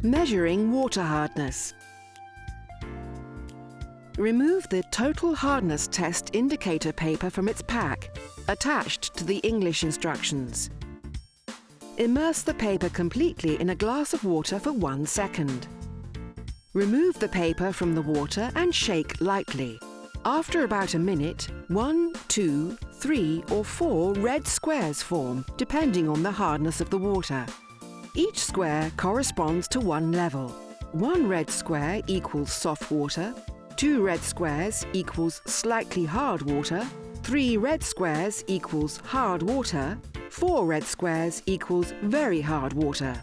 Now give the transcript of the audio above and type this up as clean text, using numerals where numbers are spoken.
Measuring water hardness. Remove the total hardness test indicator paper from its pack, attached to the English instructions. Immerse the paper completely in a glass of water for 1 second. Remove the paper from the water and shake lightly. After about a minute, 1, 2, 3 or 4 red squares form, depending on the hardness of the water. Each square corresponds to one level. 1 red square equals soft water, 2 red squares equals slightly hard water, 3 red squares equals hard water, 4 red squares equals very hard water.